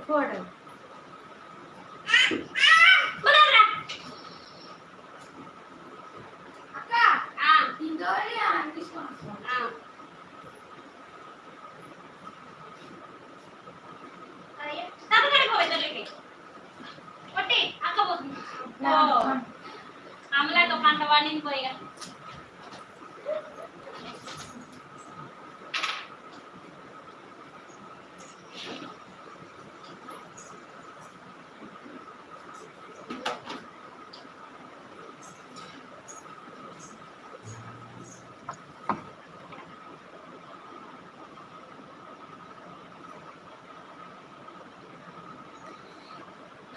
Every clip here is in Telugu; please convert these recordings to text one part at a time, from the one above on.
ఫోటో అమలాక పంట వాడిని పోయిగా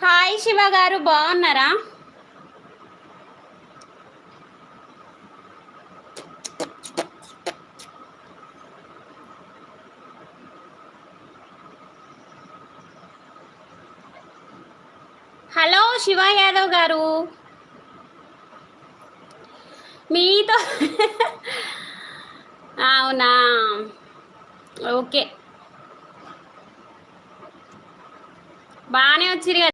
హాయ్ శివ గారు, బాగున్నారా? హలో శివ యాదవ్ గారు, మీతో అవునా? ఓకే, బాగానే వచ్చిరు కదా.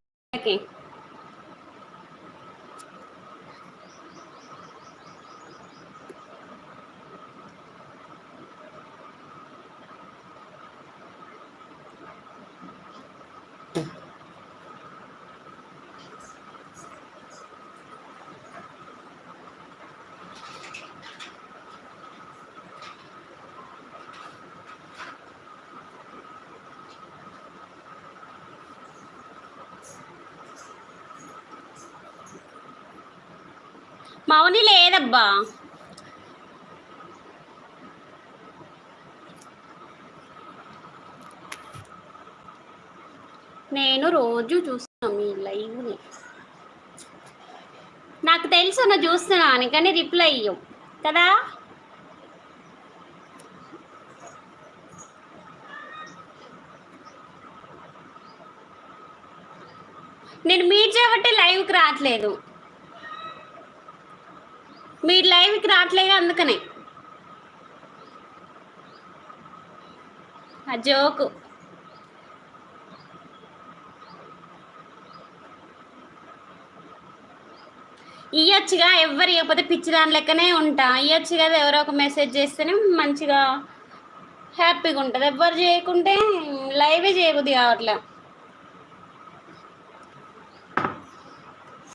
మౌని లేదబ్బా. నేను రోజు చూస్తాను మీ లైవ్ని, నాకు తెలుసు నువ్వు చూస్తున్నాను కానీ రిప్లై ఇయ్యవు కదా. నేను మీరు చేయబట్టి లైవ్కి రావట్లేదు, మీరు లైవ్కి రావట్లేదు అందుకనే ఆ జోకు. ఇయ్యొచ్చుగా, ఎవరు ఇవ్వకపోతే పిచ్చి దాని లెక్కనే ఉంటా. ఇయ్యొచ్చు కదా, ఎవరో ఒక మెసేజ్ చేస్తేనే మంచిగా హ్యాపీగా ఉంటుంది. ఎవరు చేయకుంటే లైవే చేయబుద్ది కావట్లే.